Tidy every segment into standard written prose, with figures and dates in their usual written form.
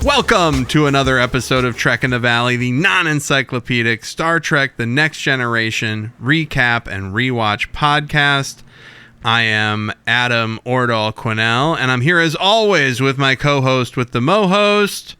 Welcome to another episode of Trek in the Valley, the non-encyclopedic Star Trek The Next Generation recap and rewatch podcast. I am Adam Ordall Quinnell, and I'm here as always with my co-host with the Mo-host.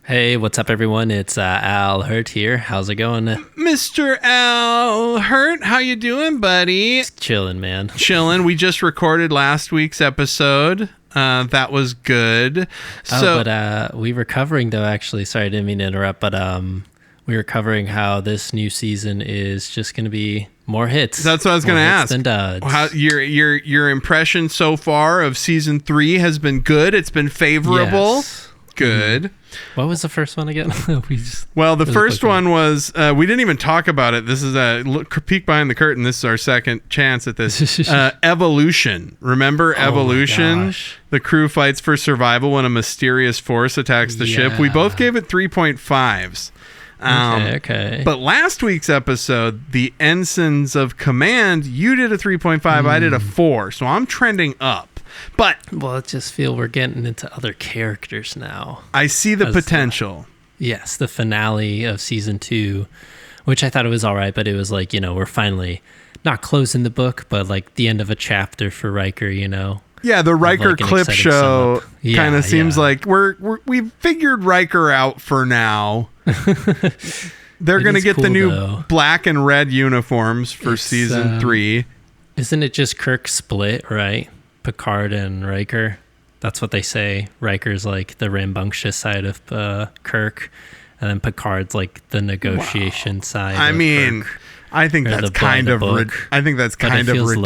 Hey, what's up, everyone? It's Al Hirt here. How's it going? Mr. Al Hirt, how you doing, buddy? Just chilling, man. Chilling. We just recorded last week's episode. That was good. But we were covering, though, actually. Sorry, I didn't mean to interrupt, but we were covering how this new season is just going to be more hits. That's what I was going to ask. Than duds. How, your impression so far of season 3 has been good. It's been favorable. Yes. Good. What was the first one again? The first one was, we didn't even talk about it. This is a peek behind the curtain. This is our second chance at this. Evolution. Remember Evolution? The crew fights for survival when a mysterious force attacks the ship. We both gave it 3.5s. Okay. But last week's episode, the Ensigns of Command, you did a 3.5, I did a 4. So I'm trending up. But I just feel we're getting into other characters now. I see the potential. Yes, the finale of season 2, which I thought it was all right, but it was like, we're finally not closing the book, but like the end of a chapter for Riker, Yeah, the Riker clip show kind of seems like we've figured Riker out for now. They're going to get the new black and red uniforms for season 3. Isn't it just Kirk split, right? Picard and Riker. That's what they say. Riker's like the rambunctious side of Kirk, and then Picard's like the negotiation side. I mean, Kirk, I think that's kind of reductive.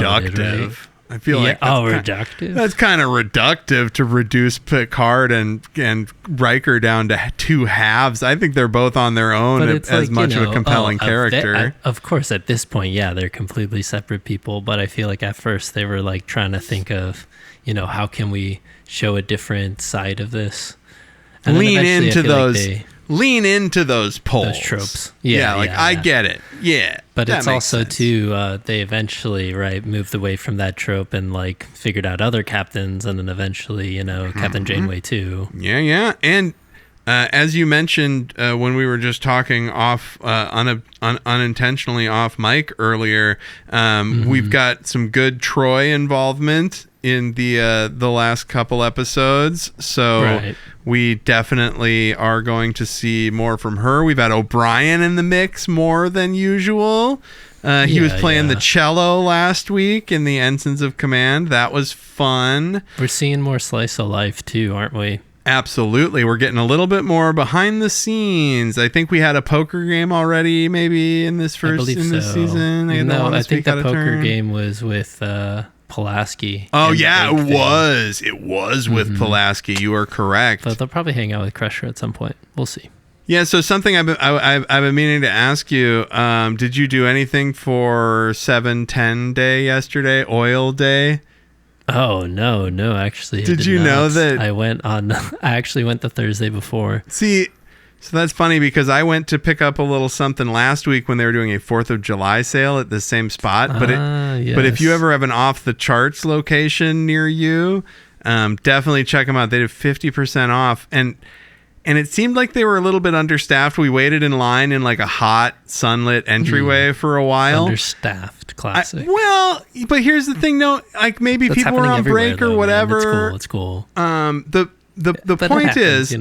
Loaded, right? I feel like reductive. That's kind of reductive to reduce Picard and Riker down to two halves. I think they're both on their own as much of a compelling character. Of course, at this point, they're completely separate people. But I feel like at first they were like trying to think of, how can we show a different side of this? And lean into those poles. Those tropes. I get it. Yeah. But it's also sense. Too, they eventually, moved away from that trope and like figured out other captains, and then eventually, Captain Janeway too. Yeah. And as you mentioned when we were just talking off, unintentionally off mic earlier, we've got some good Troy involvement in the last couple episodes, so we definitely are going to see more from her. We've had O'Brien in the mix more than usual. He was playing the cello last week in the Ensigns of Command. That was fun. We're seeing more slice of life too, aren't we? Absolutely. We're getting a little bit more behind the scenes. I think we had a poker game already maybe in this season. I think the poker game was with Pulaski. Oh yeah, it was with Pulaski. You are correct. But they'll probably hang out with Crusher at some point. We'll see. Yeah. So something I've been meaning to ask you. Did you do anything for 7/10 day yesterday? Oil Day. Oh no! Actually, did you know that I actually went the Thursday before. See. So that's funny because I went to pick up a little something last week when they were doing a 4th of July sale at the same spot. But if you ever have an off the charts location near you, definitely check them out. They did 50% off. And it seemed like they were a little bit understaffed. We waited in line in like a hot sunlit entryway for a while. Understaffed, classic. But here's the thing, no, like maybe that's people were on break or whatever. It's cool. The point is,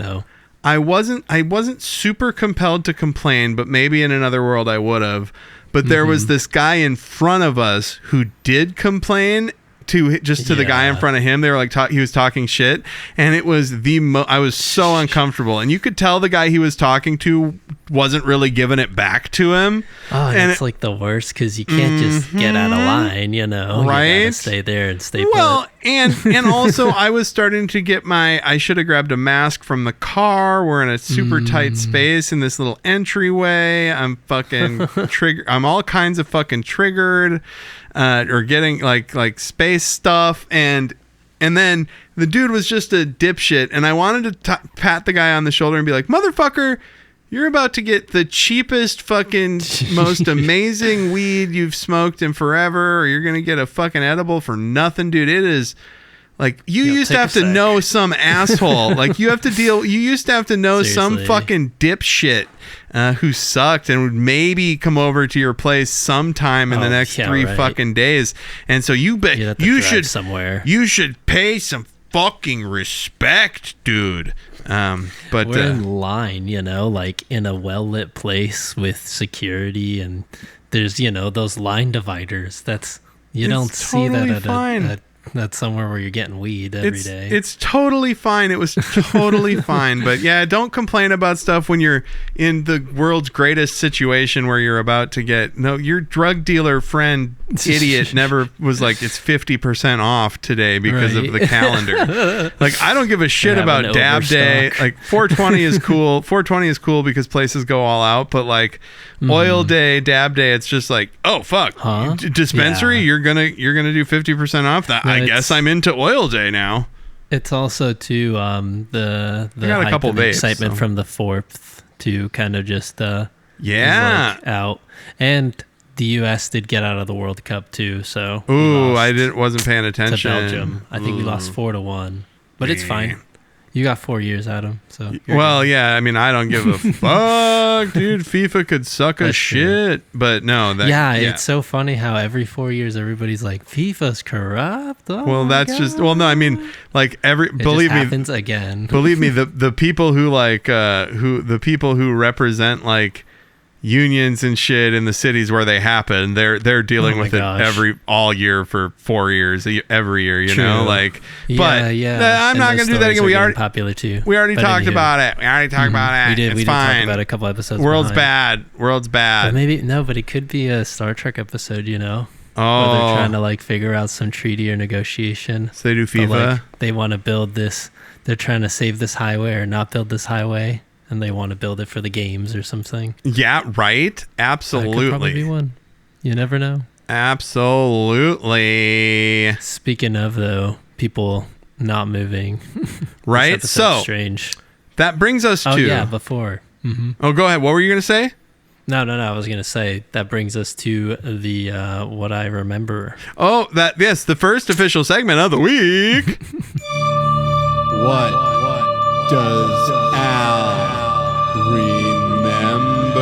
I wasn't super compelled to complain, but maybe in another world I would have. But there was this guy in front of us who did complain to the guy in front of him. They were like, he was talking shit, and it was I was so uncomfortable, and you could tell the guy he was talking to wasn't really giving it back to him. Oh, and it's like the worst because you can't just get out of line, right? You gotta stay there and stay put. Well, and also I was starting to get I should have grabbed a mask from the car. We're in a super tight space in this little entryway. I'm fucking triggered. I'm all kinds of fucking triggered, or getting like space stuff, and then the dude was just a dipshit, and I wanted to pat the guy on the shoulder and be like, motherfucker, you're about to get the cheapest fucking most amazing weed you've smoked in forever, or you're gonna get a fucking edible for nothing, dude. It is Like you used to have to know some asshole. Like you used to have to know some fucking dipshit who sucked and would maybe come over to your place sometime in the next 3 fucking days. And so you should somewhere. You should pay some fucking respect, dude. But we're in line, like in a well-lit place with security, and there's those line dividers. Don't see that at somewhere where you're getting weed every day. It's totally fine. It was totally fine. But yeah, don't complain about stuff when you're in the world's greatest situation where you're about to get your drug dealer friend idiot never was like, it's 50% off today because of the calendar. Like, I don't give a shit about Dab Day. Like 420 is cool. 420 is cool because places go all out, but like Oil Day, Dab Day, it's just like, oh fuck, dispensary, you're gonna do 50% off that. I guess I'm into Oil Day now. It's also to the got a couple of vapes, excitement from the 4th to kind of just out, and the U.S. did get out of the World Cup too. So wasn't paying attention to Belgium. I think we lost 4-1, but it's fine. You got 4 years, Adam. So I mean, I don't give a fuck, dude. FIFA could suck a shit, but no. It's so funny how every 4 years everybody's like, FIFA's corrupt. Oh that's God. Just no. I mean, like believe me, happens again. Believe me, the people who who represent like unions and shit in the cities where they happen, they're dealing with it all year for 4 years, every year, like. But I'm not gonna do that again. We already popular too. We already talked about it. We did talk about a couple episodes. World's bad. But but it could be a Star Trek episode. Where they're trying to like figure out some treaty or negotiation. So they do FIFA. They want to build this. They're trying to save this highway or not build this highway. And they want to build it for the games or something. Yeah, right. Absolutely. That could probably be one. You never know. Absolutely. Speaking of though, people not moving. Right. So strange. That brings us to before. Mm-hmm. Oh, go ahead. What were you gonna say? No. I was gonna say that brings us to the what I remember. Oh, the first official segment of the week. What does Al remember?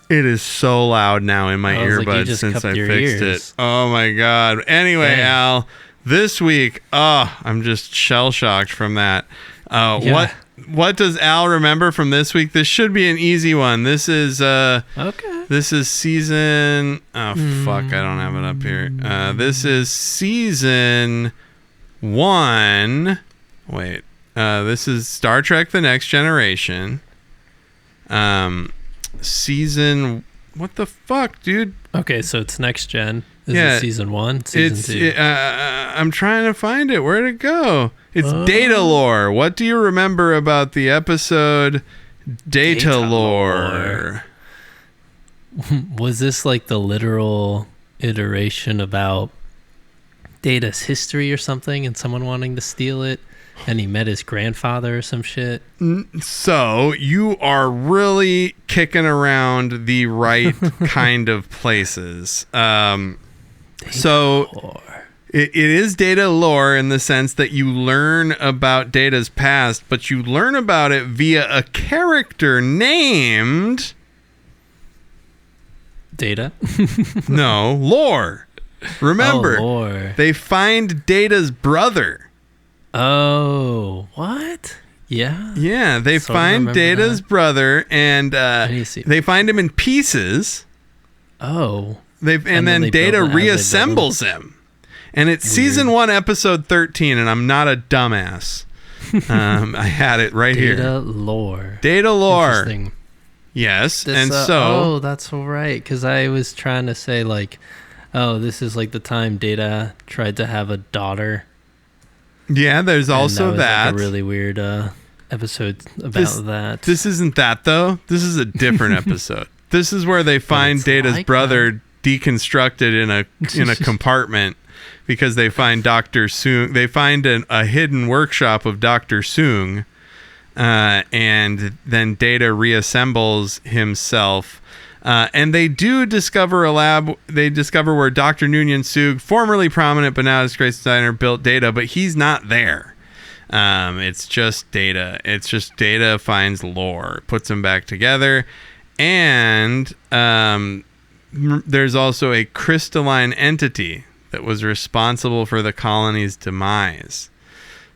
It is so loud now in my earbuds since I fixed it. Oh my God. Anyway, Al, this week, I'm just shell-shocked from that. What does Al remember from this week? This should be an easy one. This is This is season I don't have it up here. This is season 1. Wait. This is Star Trek The Next Generation. Season, what the fuck, dude? Okay, so it's Next Gen. Is it season 1? Season 2? I'm trying to find it. Where'd it go? It's Data Lore. What do you remember about the episode Data Lore? Was this like the literal iteration about Data's history or something and someone wanting to steal it? And he met his grandfather or some shit. So you are really kicking around the right kind of places. So it is Data lore in the sense that you learn about Data's past, but you learn about it via a character named Data. No, Lore. Remember, Lore. They find Data's brother. Oh, what? Yeah. Yeah, they find Data's brother, and they find him in pieces. Oh. And then Data reassembles him. And it's season 1, episode 13, and I'm not a dumbass. I had it right here. Data Lore. Data Lore. Interesting. Yes, oh, that's right, because I was trying to say, like, oh, this is like the time Data tried to have a daughter. Yeah, there's also that. Like a really weird episode about that. This isn't that, though. This is a different episode. This is where they find Data's brother deconstructed in a compartment because they find Dr. Soong. They find a hidden workshop of Dr. Soong, and then Data reassembles himself And they do discover a lab. They discover where Dr. Noonien Sug, formerly prominent but now disgraced designer, built Data, but he's not there. It's just Data. It's just Data finds Lore, puts them back together. And there's also a crystalline entity that was responsible for the colony's demise.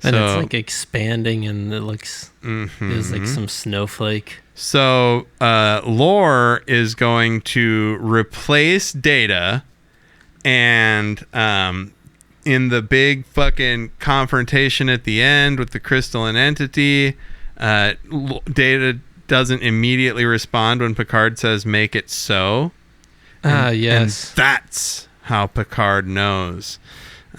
And it's like expanding, and it looks is like some snowflake. So Lore is going to replace Data, and in the big fucking confrontation at the end with the crystalline entity, Data doesn't immediately respond when Picard says, "Make it so." Yes. And that's how Picard knows.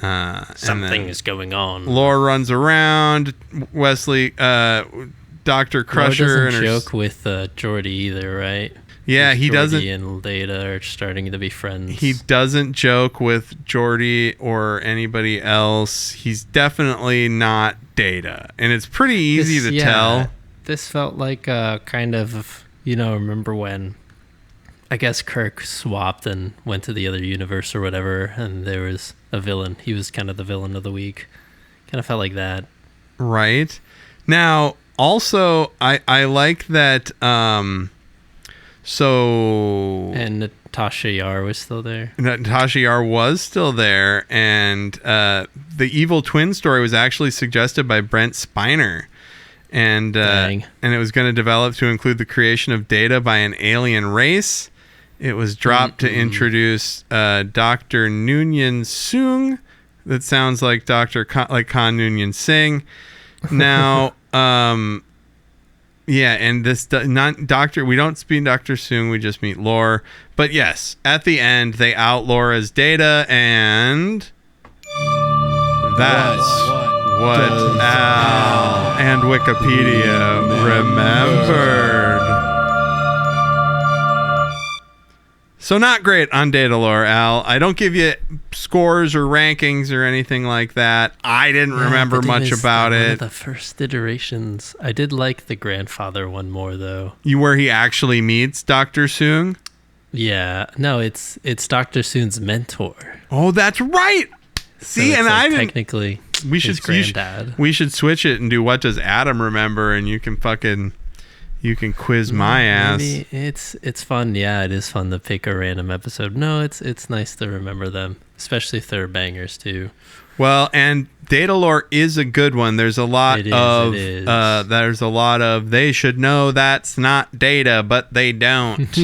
Something is going on. Lore runs around. Wesley, Dr. Crusher. Lore doesn't joke with Geordi either, right? Yeah, he doesn't. Geordi and Data are starting to be friends. He doesn't joke with Geordi or anybody else. He's definitely not Data. And it's pretty easy to tell. This felt like kind of, remember when I guess Kirk swapped and went to the other universe or whatever, and there was a villain. He was kind of the villain of the week. Kind of felt like that. Right. Now, also, I like that. And Natasha Yar was still there. Natasha Yar was still there, and the evil twin story was actually suggested by Brent Spiner. And it was going to develop to include the creation of Data by an alien race. It was dropped to introduce Dr. Noonien Sung. That sounds like Khan Noonien Singh. Now, and this not Doctor. We don't meet Dr. Sung. We just meet Lore. But yes, at the end they out Lore as Data, and that's what Al and Wikipedia remembered. So not great on Data Lore, Al. I don't give you scores or rankings or anything like that. I didn't remember much about it. One of the first iterations. I did like the grandfather one more, though. Where he actually meets Dr. Sung? Yeah. No, it's Dr. Sung's mentor. Oh, that's right. See, so and I didn't... Technically, we should switch it and do what does Adam remember, and you can quiz my ass. It's fun. Yeah, it is fun to pick a random episode. No, it's nice to remember them, especially if they're bangers too. Well, and Data Lore is a good one. There's a lot of they should know that's not Data, but they don't.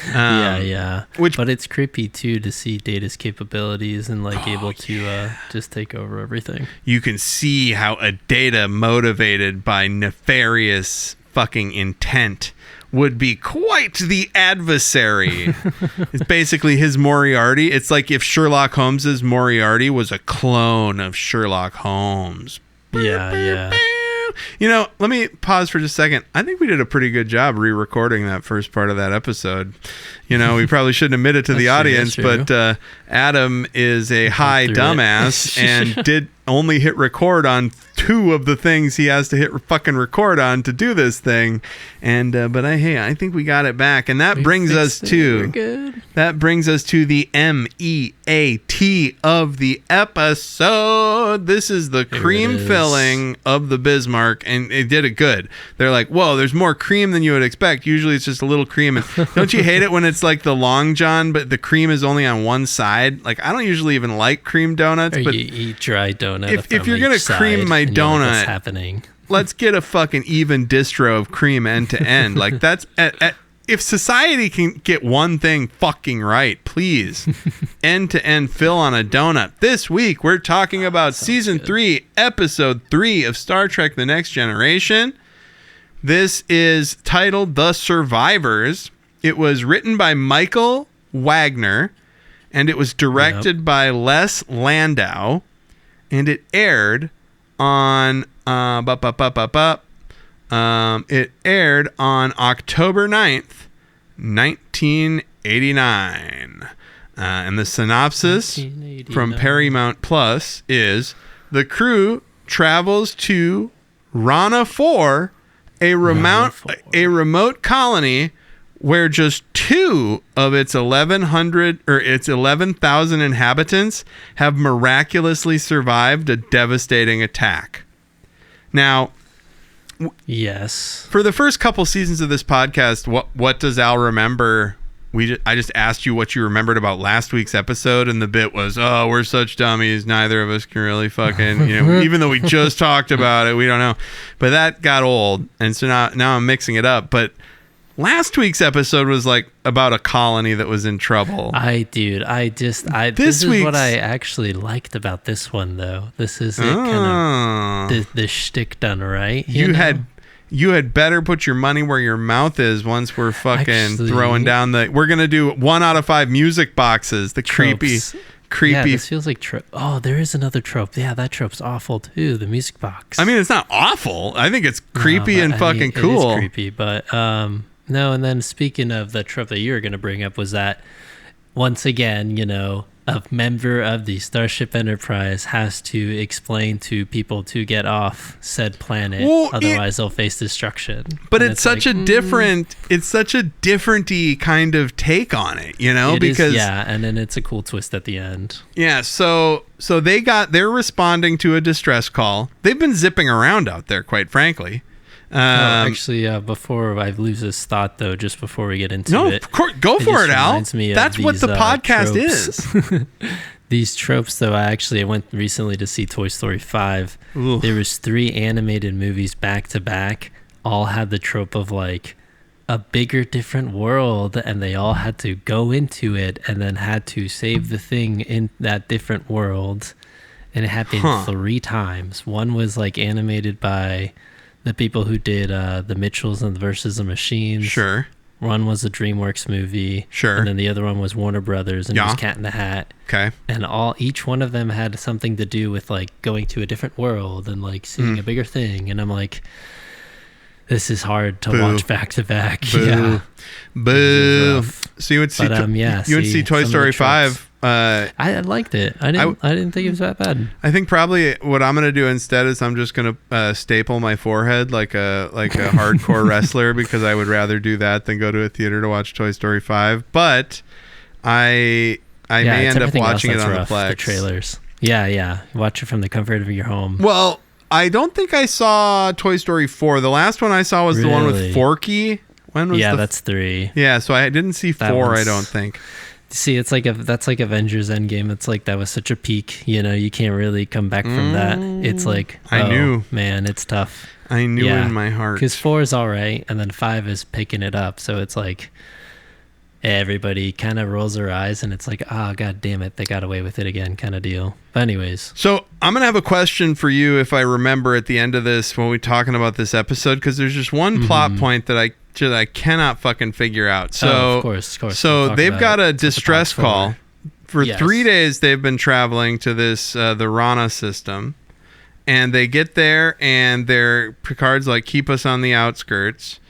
Yeah. But it's creepy too to see Data's capabilities and able to just take over everything. You can see how a Data motivated by nefarious fucking intent would be quite the adversary. It's basically his Moriarty. It's like if Sherlock Holmes's Moriarty was a clone of Sherlock Holmes. Yeah. Let me pause for just a second. I think we did a pretty good job re-recording that first part of that episode. We probably shouldn't admit it to the audience, but Adam is a high dumbass and did only hit record on 2 of the things he has to hit fucking record on to do this thing. And I think we got it back, and that brings us to the MEAT of the episode. This is the cream filling of the Bismarck, and it did it good. They're like, whoa, there's more cream than you would expect. Usually it's just a little cream. And don't you hate it when it's like the Long John, but the cream is only on one side? Like, I don't usually even like cream donuts, but you eat dry donut. If you're gonna cream my donut, what's happening? Let's get a fucking even distro of cream end to end. Like, that's if society can get one thing fucking right, please, end to end fill on a donut. This week we're talking about season 3, episode 3 of Star Trek: The Next Generation. This is titled The Survivors. It was written by Michael Wagner, and it was directed by Les Landau, and it aired on it aired on October 9th, 1989. And the synopsis from Paramount Plus is: the crew travels to Rana 4, a remote colony where just 2 of its 11,000 inhabitants have miraculously survived a devastating attack. Now, yes, for the first couple seasons of this podcast, what does Al remember? I just asked you what you remembered about last week's episode, and the bit was, oh, we're such dummies, neither of us can really fucking, even though we just talked about it, we don't know. But that got old, and so now I'm mixing it up. But last week's episode was like about a colony that was in trouble. This is what I actually liked about this one, though. This is kind of the shtick done right. You had better put your money where your mouth is once we're fucking throwing down we're going to do 1 out of 5 music boxes. The tropes. creepy. Yeah, this feels like trope. Oh, there is another trope. Yeah, that trope's awful too. The music box. I mean, it's not awful. I think it's creepy and fucking cool. It is creepy, but no. And then speaking of the trope that you were going to bring up was that once again, a member of the Starship Enterprise has to explain to people to get off said planet, otherwise they'll face destruction. But it's such a different-y kind of take on it, because and then it's a cool twist at the end. Yeah, so they're responding to a distress call. They've been zipping around out there, quite frankly. Before I lose this thought, though, just before we get into it, go for it, Al. That's what the podcast is. These tropes, though, I went recently to see Toy Story 5. Ooh. There was 3 animated movies back to back, all had the trope of like a bigger, different world, and they all had to go into it and then had to save the thing in that different world, and it happened 3 times. One was like animated by the people who did the Mitchells and versus the Machines. Sure. One was a DreamWorks movie. Sure. And then the other one was Warner Brothers, and it was Cat in the Hat. Okay. And each one of them had something to do with like going to a different world and like seeing a bigger thing. And I'm like, this is hard to watch back to back. Boo. Yeah. Boo. So you would see Toy Story 5. I liked it. I didn't think it was that bad. I think probably what I'm gonna do instead is I'm just gonna staple my forehead like a hardcore wrestler, because I would rather do that than go to a theater to watch Toy Story 5. But I may end up watching it on the Plex. The trailers. Yeah. Watch it from the comfort of your home. Well, I don't think I saw Toy Story 4. The last one I saw was the one with Forky. When was that's 3. Yeah, so I didn't see 4. I don't think. See, that's like Avengers Endgame. It's like that was such a peak. You can't really come back from that. It's like, I knew, man, it's tough. I knew in my heart, because 4 is all right, and then 5 is picking it up. So it's like everybody kind of rolls their eyes, and it's like, god damn it, they got away with it again, kind of deal. But anyways, so I'm gonna have a question for you if I remember at the end of this when we're talking about this episode, because there's just one plot point that I cannot fucking figure out. So of course. So they've got a distress call. For 3 days they've been traveling to this the Rana system, and they get there and Picard's like, keep us on the outskirts.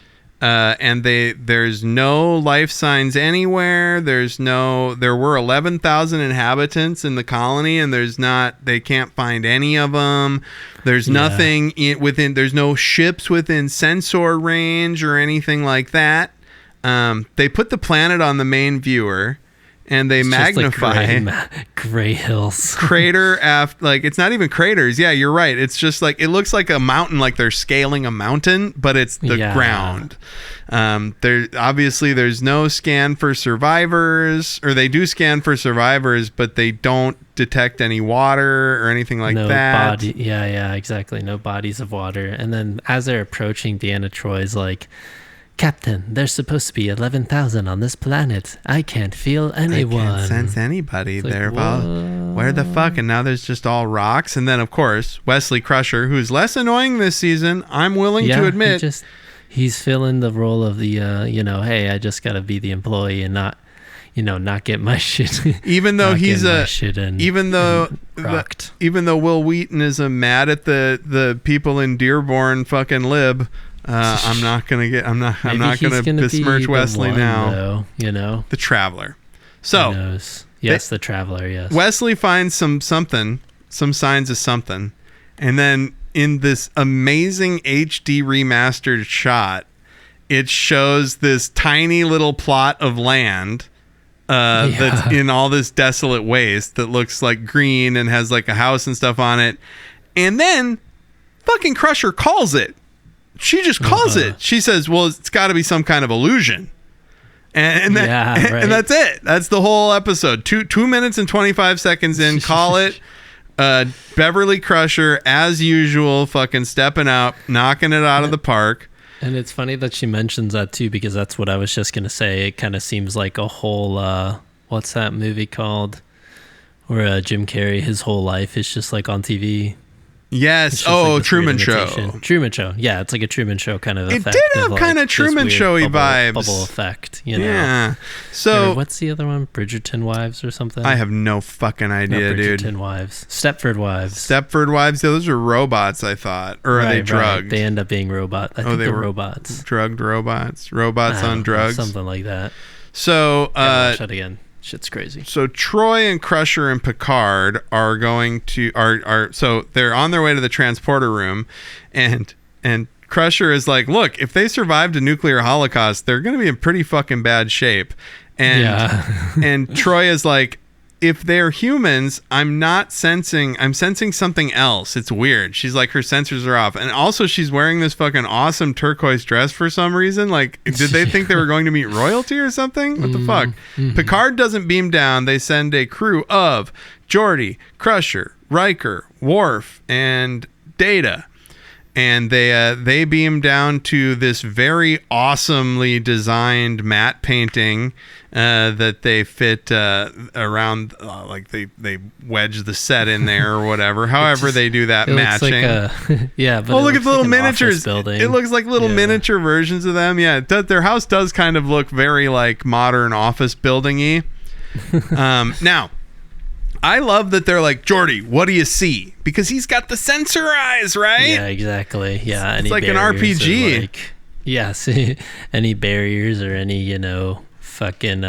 And there's no life signs anywhere. There were 11,000 inhabitants in the colony, and they can't find any of them. There's nothing there's no ships within sensor range or anything like that. They put the planet on the main viewer, and they magnify like gray hills, crater after, like, it's not even craters. Yeah, you're right. It's just like, it looks like a mountain, like they're scaling a mountain, but it's the ground. There's no scan for survivors, or they do scan for survivors, but they don't detect any water or anything like that. Yeah, exactly. No bodies of water. And then as they're approaching, Deanna Troy's like, Captain, there's supposed to be 11,000 on this planet. I can't feel anyone. I can't sense anybody there. Well, where the fuck? And now there's just all rocks. And then, of course, Wesley Crusher, who's less annoying this season, I'm willing to admit. He's filling the role of the, hey, I just got to be the employee and not get my shit. Even though even though Will Wheaton is mad at the people in Dearborn fucking lib. I'm not gonna besmirch Wesley now. Though, the Traveler. So the Traveler. Yes. Wesley finds some signs of something, and then in this amazing HD remastered shot, it shows this tiny little plot of land that's in all this desolate waste that looks like green and has like a house and stuff on it. And then fucking Crusher calls it. She just calls it. She says, well, it's got to be some kind of illusion. And that's it. That's the whole episode. 2 minutes and 25 seconds in, call it. Beverly Crusher, as usual, fucking stepping out, knocking it out of the park. And it's funny that she mentions that too, because that's what I was just going to say. It kind of seems like a whole, what's that movie called? Where Jim Carrey, his whole life is just like on TV. Yes. Oh, like Truman Show. Truman Show. Yeah, it's like a Truman Show kind of effect. It did have kind of Truman Showy vibes. Bubble effect, you know? Yeah. So, what's the other one? Bridgerton Wives or something? I have no fucking idea, dude. Bridgerton Wives. Stepford Wives. Stepford Wives. Yeah, those are robots, I thought. Or are they drugged? Right. They end up being robots. I think they were robots. Drugged robots. Robots on drugs. Something like that. So, watch that again. Shit's crazy. So Troy and Crusher and Picard are going to so they're on their way to the transporter room, and Crusher is like, look, if they survived a nuclear holocaust, they're going to be in pretty fucking bad shape. And and Troy is like, if they're humans, I'm sensing something else. It's weird. She's like, her sensors are off. And also she's wearing this fucking awesome turquoise dress for some reason. Like, did they think they were going to meet royalty or something? What the fuck? Mm-hmm. Picard doesn't beam down. They send a crew of Geordi, Crusher, Riker, Worf, and Data. And they beam down to this very awesomely designed matte painting that they fit around, like they wedge the set in there or whatever. However they do that matching. But look at the little miniatures. Building. It looks like little miniature versions of them. Yeah, their house does kind of look very like modern office building-y. Now, I love that they're like, Geordi, what do you see? Because he's got the sensor eyes, right? Yeah, exactly. Yeah, it's like an RPG. Like, any barriers or any, fucking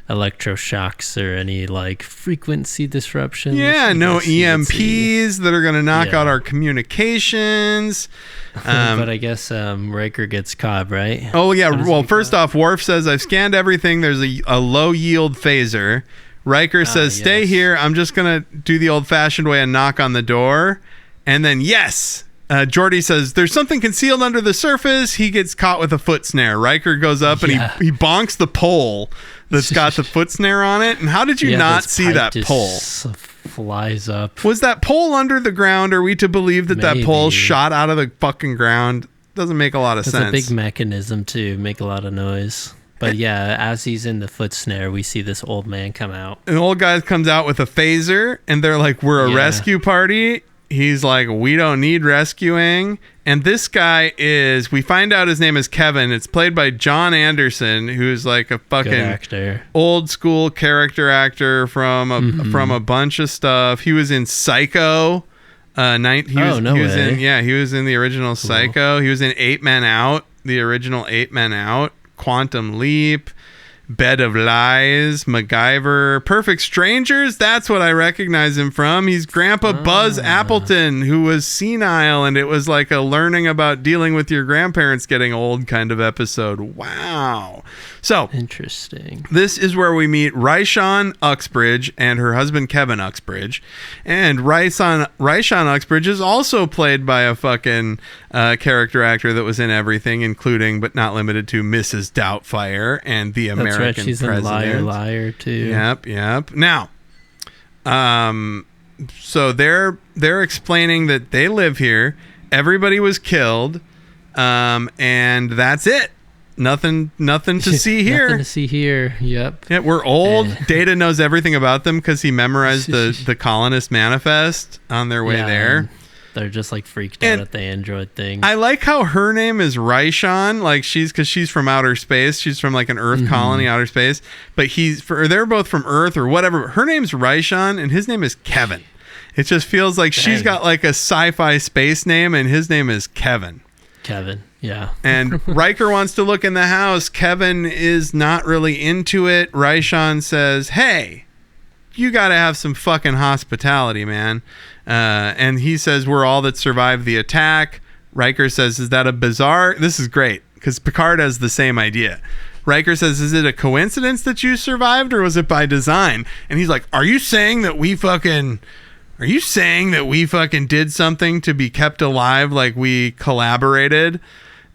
electroshocks or any like frequency disruptions. Yeah, no EMPs that are going to knock out our communications. But I guess Riker gets caught, right? Oh, yeah. Well, first off, Worf says, I've scanned everything. There's a low yield phaser. Riker says, stay here. I'm just going to do the old-fashioned way and knock on the door. And then, Geordi says, there's something concealed under the surface. He gets caught with a foot snare. Riker goes up and he bonks the pole that's got the foot snare on it. And how did you not see that pole? Flies up. Was that pole under the ground? Are we to believe that that pole shot out of the fucking ground? Doesn't make a lot of sense. It's a big mechanism to make a lot of noise. But yeah, as he's in the foot snare, we see this old man come out. An old guy comes out with a phaser, and they're like, we're a rescue party. He's like, we don't need rescuing. And this guy we find out his name is Kevin. It's played by John Anderson, who's like a fucking old school character actor from a bunch of stuff. He was in Psycho. He was in the original Psycho. He was in 8 Men Out, the original 8 Men Out. Quantum Leap, Bed of Lies, MacGyver, Perfect Strangers. That's what I recognize him from. He's Grandpa Buzz Appleton, who was senile, and it was like a learning about dealing with your grandparents getting old kind of episode. Wow. So interesting. This is where we meet Raishan Uxbridge and her husband Kevin Uxbridge. And Raishan Uxbridge is also played by a fucking character actor that was in everything, including but not limited to Mrs. Doubtfire and the American President. That's right. She's in Liar too. Yep. Now, so they're explaining that they live here. Everybody was killed, and that's it. Nothing to see here. Nothing to see here. Yep. Yeah, we're old. Data knows everything about them because he memorized the colonist manifest on their way there. They're just like freaked out at the android thing. I like how her name is Raishan, like because she's from outer space. She's from like an Earth colony, outer space. But they're both from Earth or whatever. Her name's Raishan and his name is Kevin. It just feels like she's got like a sci-fi space name and his name is Kevin. Yeah. And Riker wants to look in the house. Kevin is not really into it. Raishan says, hey, you got to have some fucking hospitality, man. And he says, we're all that survived the attack. Riker says, is that a bizarre... This is great. because Picard has the same idea. Riker says, is it a coincidence that you survived, or was it by design? And he's like, are you saying that we fucking did something to be kept alive, like we collaborated?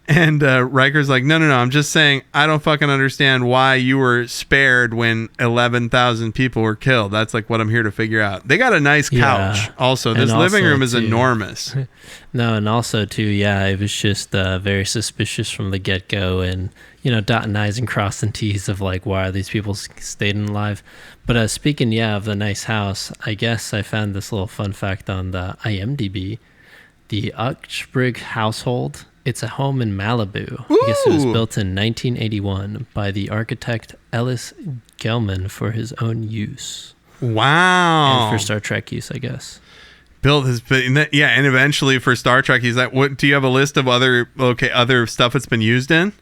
And Riker's like, no, I'm just saying I don't fucking understand why you were spared when 11,000 people were killed. That's like what I'm here to figure out. They got a nice couch. Also, this living room is enormous. No, and also too, it was just very suspicious from the get-go, and dotting I's and crossing T's of like, why are these people staying alive? But speaking of the nice house, I guess I found this little fun fact on the IMDb. The Uxbridge household, it's a home in Malibu. Ooh. I guess it was built in 1981 by the architect Ellis Gelman for his own use. Wow. And for Star Trek use, I guess. Built his, and eventually for Star Trek, he's like, what, do you have a list of other stuff it's been used in?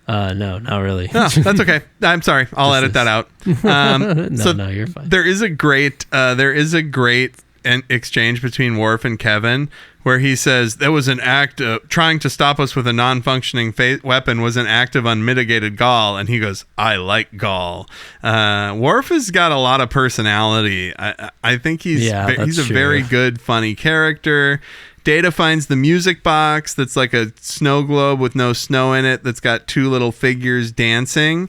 No, not really. No, that's okay. I'm sorry. I'll edit that out. No, you're fine. There is a great exchange between Worf and Kevin, where he says there was an act of trying to stop us with a non-functioning weapon was an act of unmitigated gall, and he goes, I like gall. Worf has got a lot of personality. I think he's a very good, funny character. Data finds the music box that's like a snow globe with no snow in it, that's got two little figures dancing.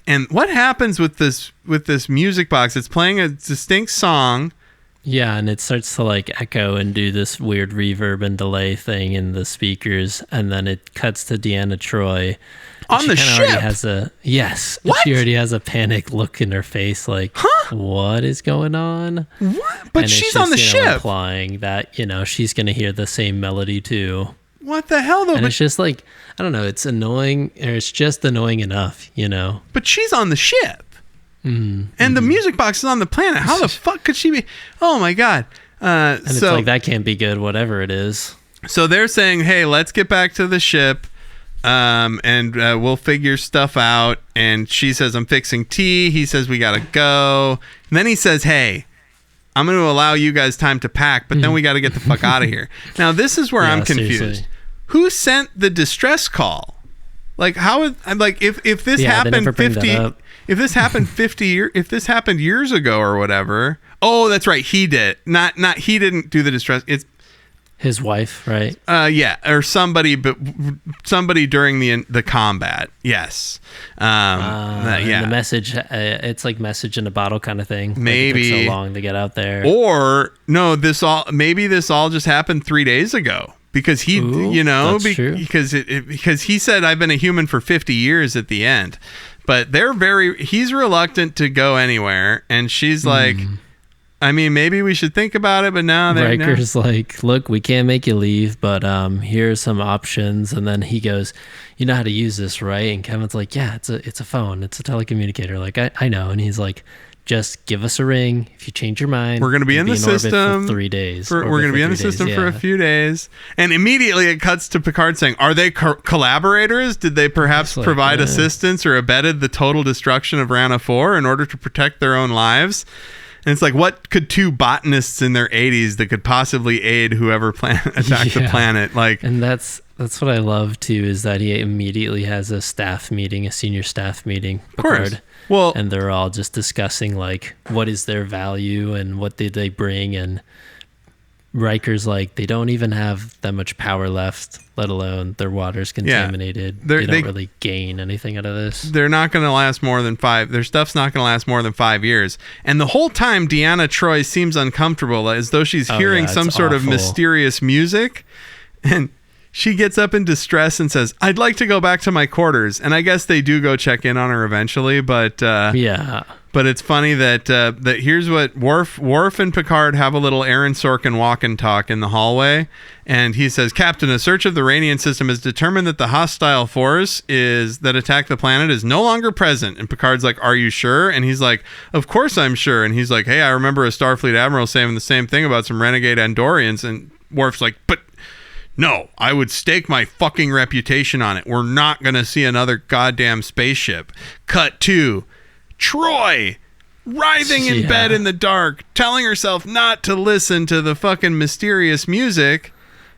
And what happens with this music box? It's playing a distinct song. Yeah, and it starts to like echo and do this weird reverb and delay thing in the speakers, and then it cuts to Deanna Troi. On the ship? What? She already has a panic look in her face, like, what is going on? What? But she's on the ship. Implying that, she's going to hear the same melody too. What the hell, though? And it's just like, I don't know, it's annoying, or it's just annoying enough, But she's on the ship. And the music box is on the planet. How the fuck could she be? Oh my god! And it's like, that can't be good, whatever it is. So they're saying, "Hey, let's get back to the ship, and we'll figure stuff out." And she says, "I'm fixing tea." He says, "We gotta go." And then he says, "Hey, I'm going to allow you guys time to pack, but then we got to get the fuck out of here." Now this is where I'm confused. Seriously. Who sent the distress call? Like, how? Like, if this happened 50. If this happened 50 years, if this happened years ago or whatever, oh, that's right, he did. Not he didn't do the distress. It's his wife, right? Or somebody, but somebody during the combat. Yes. And the message, it's like message in a bottle kind of thing. Maybe like it took so long to get out there. Or no, this all just happened 3 days ago. Because he, because he said, I've been a human for 50 years at the end. But he's reluctant to go anywhere. And she's like, I mean, maybe we should think about it, but now Riker's like, look, we can't make you leave, but here's some options. And then he goes, you know how to use this, right? And Kevin's like, yeah, it's a phone. It's a telecommunicator. Like, I know. And he's like, just give us a ring. If you change your mind, we're going to be in the system for 3 days. We're going to be in the system for a few days. And immediately it cuts to Picard saying, are they collaborators? Did they perhaps provide assistance or abetted the total destruction of Rana 4 in order to protect their own lives? And it's like, what could two botanists in their 80s that could possibly aid whoever attacked the planet? Like, and that's what I love too, is that he immediately has a senior staff meeting. Of course. Well, and they're all just discussing like, what is their value and what did they bring? And Riker's like, they don't even have that much power left, let alone their water's contaminated. They don't really gain anything out of this. They're not going to last more than their stuff's not going to last more than 5 years. And the whole time Deanna Troi seems uncomfortable, as though she's hearing some sort of mysterious music. And she gets up in distress and says, I'd like to go back to my quarters. And I guess they do go check in on her eventually. But but it's funny that here's what Worf and Picard have a little Aaron Sorkin walk and talk in the hallway. And he says, Captain, a search of the Ranian system has determined that the hostile force that attacked the planet is no longer present. And Picard's like, are you sure? And he's like, of course I'm sure. And he's like, hey, I remember a Starfleet admiral saying the same thing about some renegade Andorians. And Worf's like, but no, I would stake my fucking reputation on it. We're not going to see another goddamn spaceship. Cut to Troi writhing in bed in the dark, telling herself not to listen to the fucking mysterious music.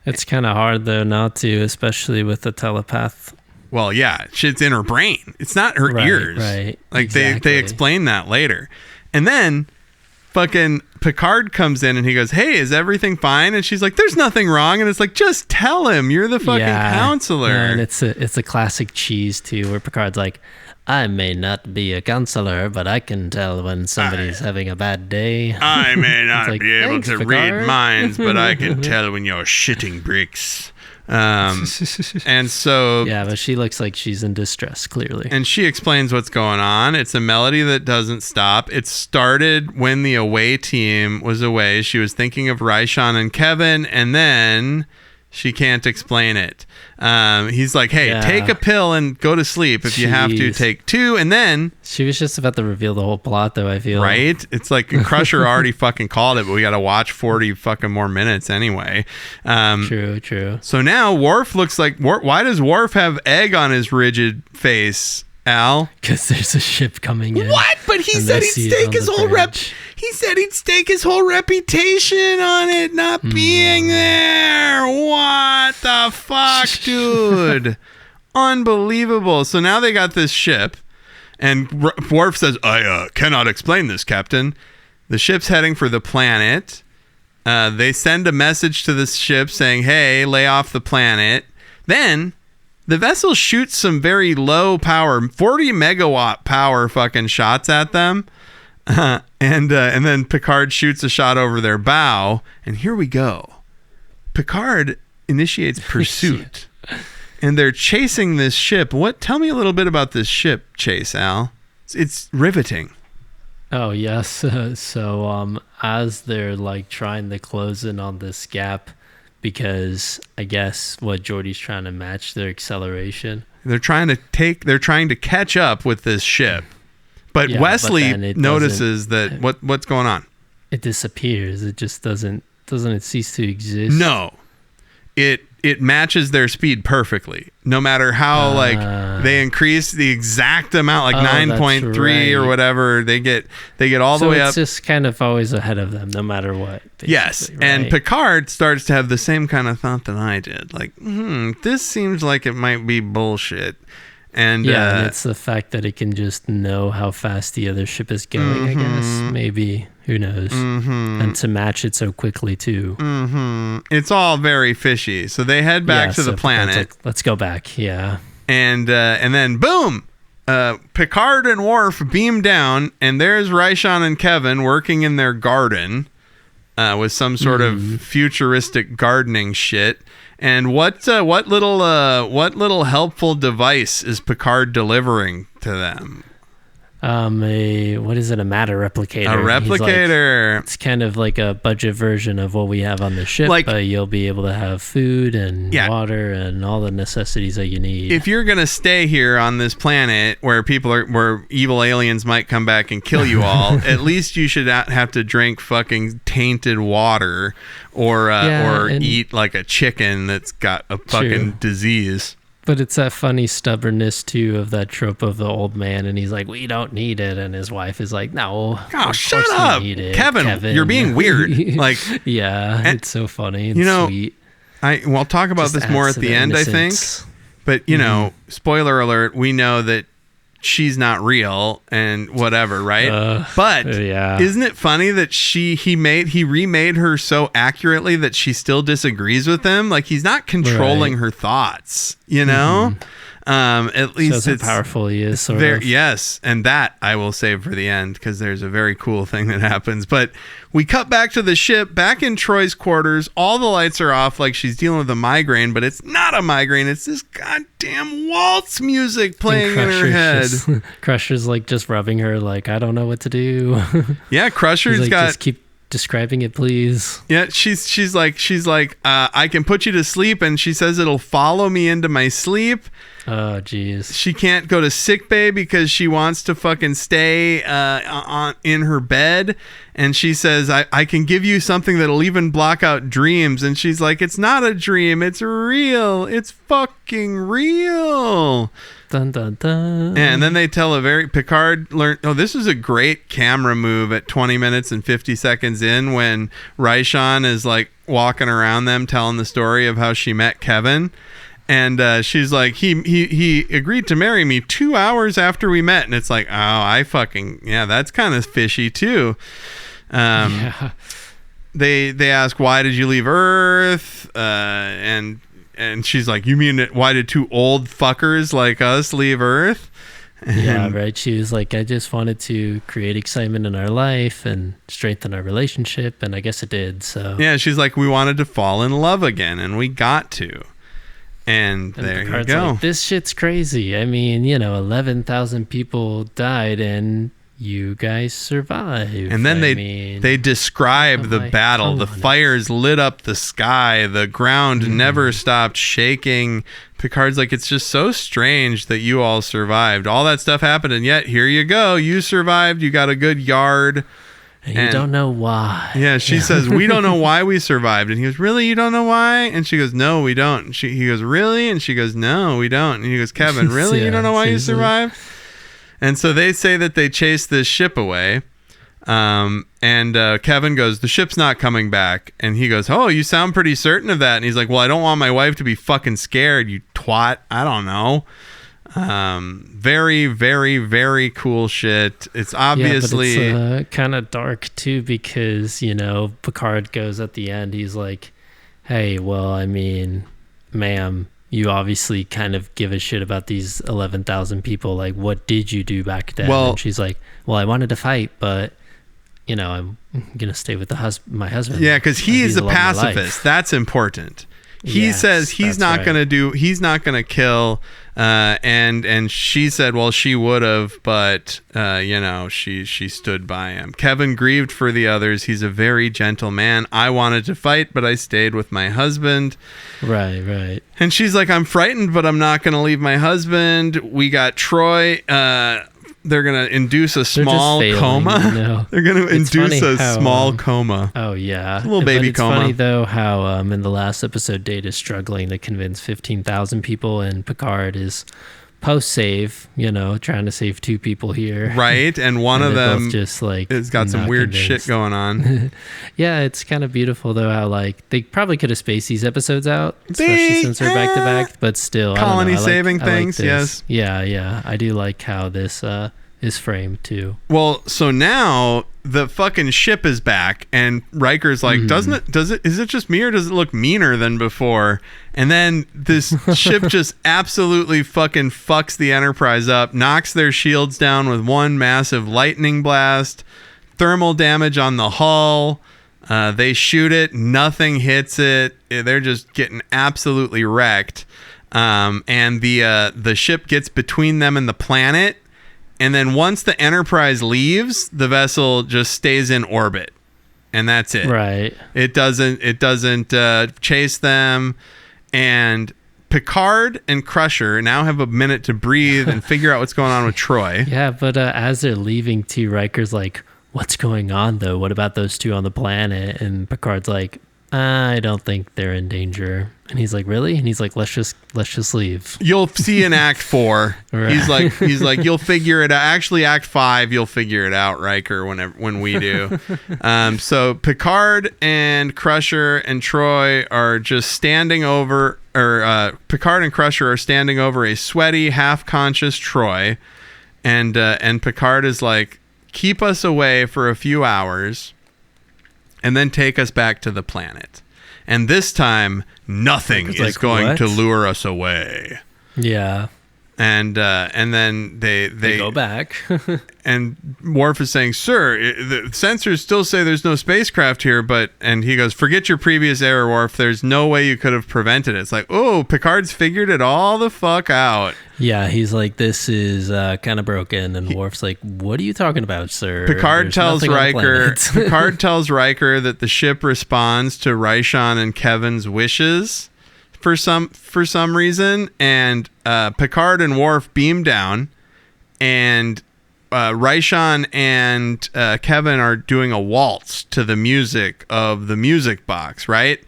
It's kind of hard, though, not to, especially with the telepath well, yeah, shit's in her brain. It's not her ears. Right. Like Exactly. they explain that later. And then fucking Picard comes in and he goes, "Hey, is everything fine?" And she's like, "There's nothing wrong." And it's like, just tell him, you're the fucking counselor. And it's a classic cheese too, where Picard's like, "I may not be a counselor, but I can tell when somebody's having a bad day." I may not like, be able "Thanks, to Picard." read minds, but I can tell when you're shitting bricks. And so Yeah, but she looks like she's in distress, clearly. and she explains what's going on. It's a melody that doesn't stop. It started when the away team was away. She was thinking of Raishan and Kevin, and then she can't explain it. He's like, "Hey, take a pill and go to sleep. If you have to, take 2." And then She was just about to reveal the whole plot, though, I feel. right, it's like Crusher already fucking called it, but we got to watch 40 fucking more minutes anyway. True. So now Worf looks like why does Worf have egg on his rigid face, Al? Because there's a ship coming in. What? But he and said they he'd see it stake on his the whole bridge. He said he'd stake his whole reputation on it not being there. What the fuck, dude? Unbelievable. So now they got this ship, and Worf says, "I cannot explain this, Captain." The ship's heading for the planet. They send a message to the ship saying, "Hey, lay off the planet." Then the vessel shoots some very low power, 40 megawatt power fucking shots at them. And then Picard shoots a shot over their bow. And here we go. Picard initiates pursuit. And they're chasing this ship. Tell me a little bit about this ship chase, Al. It's riveting. Oh, yes. So as they're like trying to close in on this gap, because I guess what Geordi's trying to match their acceleration. They're trying to catch up with this ship. But Yeah, Wesley but then it notices that what's going on. It disappears. It just doesn't it cease to exist? No. It matches their speed perfectly. No matter how they increase the exact amount, like 9.3 or whatever, they get all the way up. It's just kind of always ahead of them, no matter what. Yes, right? and Picard starts to have the same kind of thought that I did. Like, this seems like it might be bullshit. And and it's the fact that it can just know how fast the other ship is going, I guess. Maybe. Who knows? And to match it so quickly, too. It's all very fishy. So they head back to the planet. Like, let's go back, yeah. And then, boom! Picard and Worf beam down, and there's Raishan and Kevin working in their garden with some sort of futuristic gardening shit. And what little helpful device is Picard delivering to them? What is it? A matter replicator. A replicator. Like, it's kind of like a budget version of what we have on the ship. Like, but you'll be able to have food and water and all the necessities that you need. If you're gonna stay here on this planet where where evil aliens might come back and kill you all, at least you should not have to drink fucking tainted water or eat like a chicken that's got a fucking disease. But it's that funny stubbornness, too, of that trope of the old man. And he's like, "We don't need it." And his wife is like, "No, oh, shut up. Kevin, you're being weird." Like, it's so funny and sweet. We'll talk about this more at the end, innocence. I think. But, spoiler alert, we know that she's not real and whatever, right? But isn't it funny that he remade her so accurately that she still disagrees with him? Like, he's not controlling her thoughts, At least it's how powerful he is. Yes, and that I will save for the end because there's a very cool thing that happens. But we cut back to the ship, back in Troy's quarters. All the lights are off, like she's dealing with a migraine, but it's not a migraine. It's this goddamn waltz music playing in her head. Crusher's like just rubbing her, like, I don't know what to do. Yeah, Crusher's like, got. Just keep describing it, please. Yeah, she's like, I can put you to sleep, and she says it'll follow me into my sleep. Oh, jeez. She can't go to sickbay because she wants to fucking stay in her bed. And she says, I can give you something that'll even block out dreams. And she's like, it's not a dream. It's real. It's fucking real. Dun, dun, dun. And then they tell Picard learned, this is a great camera move at 20 minutes and 50 seconds in when Raishan is like walking around them telling the story of how she met Kevin. And she's like, he agreed to marry me 2 hours after we met. And it's like, that's kind of fishy too. Yeah. They ask, why did you leave Earth? And she's like, you mean why did two old fuckers like us leave Earth? Yeah, right. She was like, I just wanted to create excitement in our life and strengthen our relationship, and I guess it did. So yeah, she's like, we wanted to fall in love again, and we got to. And there you go. Like, this shit's crazy. I mean, 11,000 people died, and you guys survived. And then they describe the battle. The fires lit up the sky. The ground never stopped shaking. Picard's like, it's just so strange that you all survived. All that stuff happened, and yet here you go. You survived. You got a good yard. And you don't know why. Yeah, she says, we don't know why we survived. And he goes, really? You don't know why? And she goes, no, we don't. And he goes, really? And she goes, no, we don't. And he goes, Kevin, really? You don't know why you survived? And so they say that they chased this ship away. And Kevin goes, the ship's not coming back. And he goes, oh, you sound pretty certain of that. And he's like, well, I don't want my wife to be fucking scared, you twat. I don't know. Very, very, very cool shit. It's obviously... Yeah, but it's kind of dark, too, because, Picard goes at the end, he's like, hey, well, I mean, ma'am, you obviously kind of give a shit about these 11,000 people. Like, what did you do back then? Well, and she's like, well, I wanted to fight, but... I'm gonna stay with my husband. Yeah, because he is a pacifist. That's important. He says he's not gonna kill. And she said, well, she would have, but she stood by him. Kevin grieved for the others. He's a very gentle man. I wanted to fight, but I stayed with my husband. Right. And she's like, I'm frightened, but I'm not gonna leave my husband. We got Troy. They're going to induce a small coma. They're going to induce a small coma. Oh, yeah. A little baby coma. It's funny, though, how in the last episode, Data's struggling to convince 15,000 people, and Picard is post-save, trying to save 2 people here. Right, and one of them just has got some weird shit going on. Yeah, it's kind of beautiful, though, how, they probably could have spaced these episodes out, especially since they're back-to-back, but still, colony saving things, yes. Yeah, I do like how this is framed, too. Well, so now the fucking ship is back, and Riker's like, is it just me, or does it look meaner than before? And then this ship just absolutely fucking fucks the Enterprise up, knocks their shields down with one massive lightning blast, thermal damage on the hull. They shoot it, nothing hits it. They're just getting absolutely wrecked. And the ship gets between them and the planet. And then once the Enterprise leaves, the vessel just stays in orbit, and that's it. Right. It doesn't chase them, and Picard and Crusher now have a minute to breathe and figure out what's going on with Troy. Yeah, but as they're leaving, too, Riker's like, "What's going on, though? What about those 2 on the planet?" And Picard's like, I don't think they're in danger. And he's like, really? And he's like, let's just leave. You'll see in Act 4. Right. He's like, you'll figure it out. Actually, Act 5, you'll figure it out, Riker, when we do. So Picard and Crusher and Troy are just standing over, Picard and Crusher are standing over a sweaty, half-conscious Troy. And Picard is like, keep us away for a few hours, and then take us back to the planet. And this time, nothing is going to lure us away. Yeah. And then they go back. And Worf is saying, sir, the sensors still say there's no spacecraft here, and he goes, forget your previous error, Worf. There's no way you could have prevented it. It's like, oh, Picard's figured it all the fuck out. Yeah, he's like, this is kind of broken. And Worf's like, what are you talking about, sir? Picard tells Riker that the ship responds to Raishan and Kevin's wishes for some reason, and Picard and Worf beam down, and Raishan and Kevin are doing a waltz to the music of the music box, right?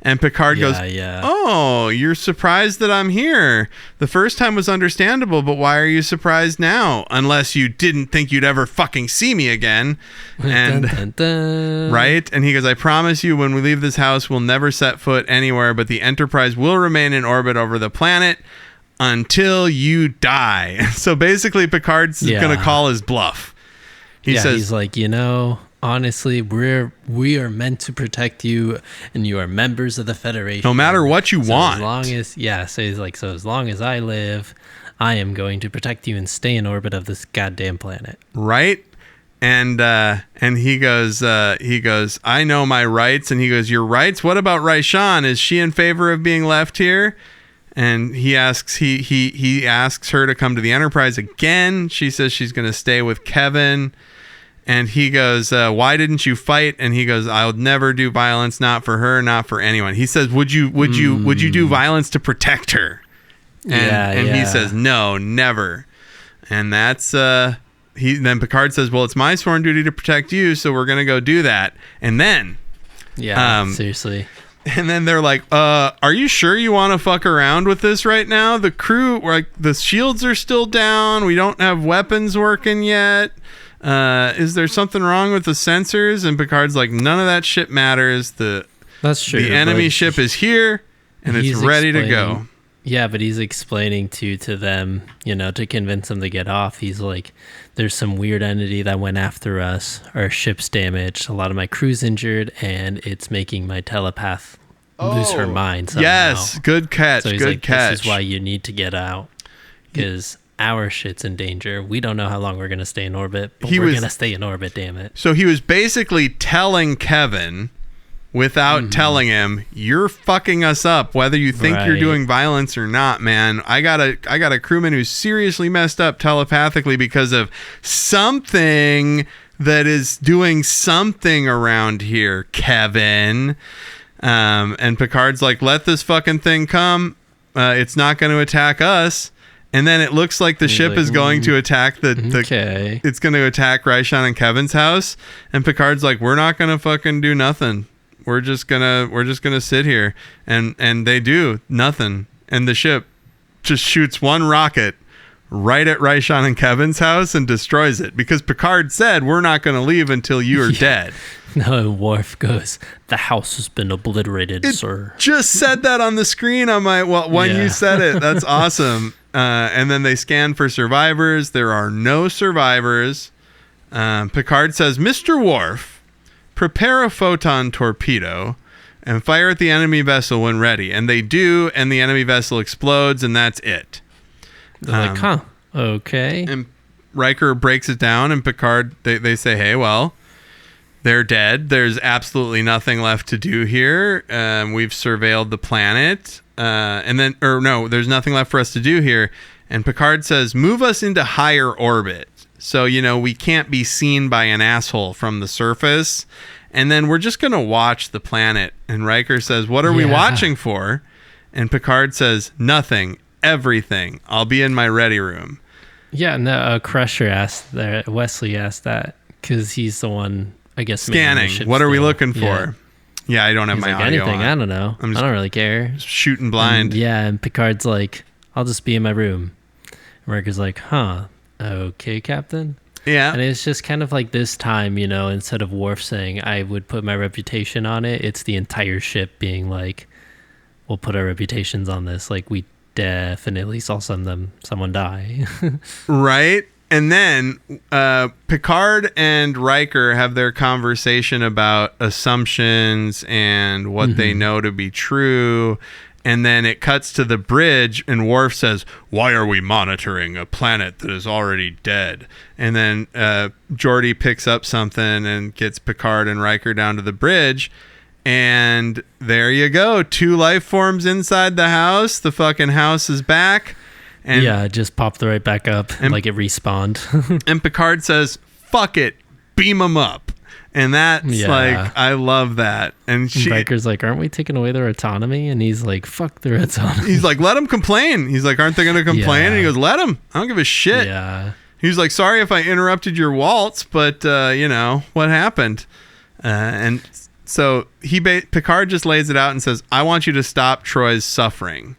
And Picard goes, "Oh, you're surprised that I'm here. The first time was understandable, but why are you surprised now? Unless you didn't think you'd ever fucking see me again." And Dun, dun, dun. right? And he goes, "I promise you, when we leave this house, we'll never set foot anywhere, but the Enterprise will remain in orbit over the planet until you die." So basically, Picard's going to call his bluff. He says, he's like, honestly, we are meant to protect you, and you are members of the Federation. no matter what you want. As long as so he's like, so as long as I live, I am going to protect you and stay in orbit of this goddamn planet. Right? And he goes, "I know my rights." And he goes, "Your rights? What about Raishan? Is she in favor of being left here?" And he asks her to come to the Enterprise again. She says she's going to stay with Kevin. And he goes, "Why didn't you fight?" And he goes, "I'll never do violence, not for her, not for anyone." He says, "Would you do violence to protect her?" And he says, "No, never." And that's then Picard says, "Well, it's my sworn duty to protect you, so we're gonna go do that." And then, seriously. And then they're like, "Are you sure you want to fuck around with this right now? The crew, like, the shields are still down. We don't have weapons working yet. Is there something wrong with the sensors?" And Picard's like, "None of that shit matters. That's true. The enemy ship is here, and it's ready to go." Yeah, but he's explaining to them, to convince them to get off. He's like, "There's some weird entity that went after us. Our ship's damaged. A lot of my crew's injured, and it's making my telepath lose her mind somehow." Yes, good catch. So he's good like, catch. "This is why you need to get out, because our shit's in danger. We don't know how long we're going to stay in orbit, but we're going to stay in orbit, damn it." So he was basically telling Kevin, without telling him, "You're fucking us up, whether you think you're doing violence or not, man. I got a crewman who's seriously messed up telepathically because of something that is doing something around here, Kevin." And Picard's like, "Let this fucking thing come. It's not going to attack us." And then it looks like the ship is going to attack it's going to attack Raishan and Kevin's house. And Picard's like, "We're not going to fucking do nothing. We're just gonna sit here." And they do nothing. And the ship just shoots one rocket right at Raishan and Kevin's house and destroys it, because Picard said, "We're not going to leave until you are dead." No, Worf goes, "The house has been obliterated, sir." Just said that on the screen on my you said it. That's awesome. And then they scan for survivors. There are no survivors. Picard says, "Mr. Worf, prepare a photon torpedo and fire at the enemy vessel when ready." And they do, and the enemy vessel explodes, and that's it. They're like, "Huh, okay." And Riker breaks it down, and Picard, they say, "Hey, well, they're dead. There's absolutely nothing left to do here. We've surveilled the planet. There's nothing left for us to do here." And Picard says, "Move us into higher orbit, so we can't be seen by an asshole from the surface. And then we're just going to watch the planet." And Riker says, "What are we watching for?" And Picard says, "Nothing, everything. I'll be in my ready room." Yeah, no, Crusher asked that. Wesley asked that because he's the one, I guess, scanning. What are we looking for? Yeah, I don't have my audio anything. on. I don't know. I don't really care. Shooting blind. And Picard's like, "I'll just be in my room." And Riker's like, "Huh, okay, Captain." Yeah. And it's just kind of like this time, instead of Worf saying, "I would put my reputation on it," it's the entire ship being like, "We'll put our reputations on this. Like, we definitely saw someone die." Right? And then Picard and Riker have their conversation about assumptions and what they know to be true. And then it cuts to the bridge, and Worf says, "Why are we monitoring a planet that is already dead?" And then Geordi picks up something and gets Picard and Riker down to the bridge. And there you go. 2 life forms inside the house. The fucking house is back. And it just popped right back up, like it respawned. And Picard says, "Fuck it, beam them up." And that's like, I love that. And Riker's like, "Aren't we taking away their autonomy?" And he's like, "Fuck their autonomy." He's like, "Let them complain." He's like, "Aren't they going to complain?" And he goes, "Let them. I don't give a shit." Yeah. He's like, "Sorry if I interrupted your waltz, but what happened?" And Picard just lays it out and says, I want you to stop Troy's suffering.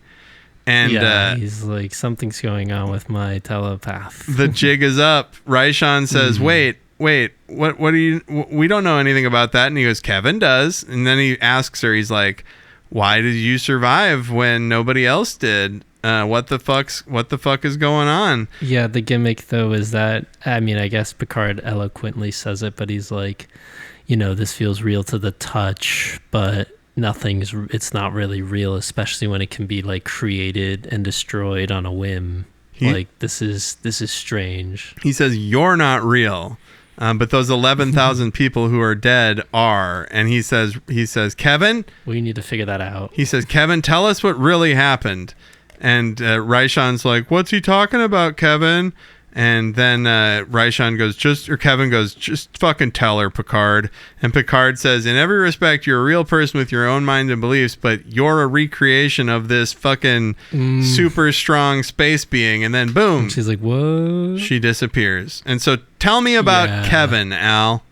And he's like, something's going on with my telepath. The jig is up. Raishan says, wait, what do you, we don't know anything about that. And he goes, Kevin does. And then he asks her, he's like, why did you survive when nobody else did? What the fuck is going on? Yeah, the gimmick though is that, I mean, I guess Picard eloquently says it, but he's like, this feels real to the touch, but it's not really real, especially when it can be like created and destroyed on a whim. This is strange. He says, you're not real. But those 11,000 people who are dead are. And he says, Kevin, we need to figure that out. He says, Kevin, tell us what really happened. And Raishan's like, what's he talking about, Kevin? And then Kevin goes, just fucking tell her, Picard. And Picard says, in every respect, you're a real person with your own mind and beliefs, but you're a recreation of this fucking super strong space being. And then boom. And she's like, what? She disappears. And so tell me about Kevin, Al.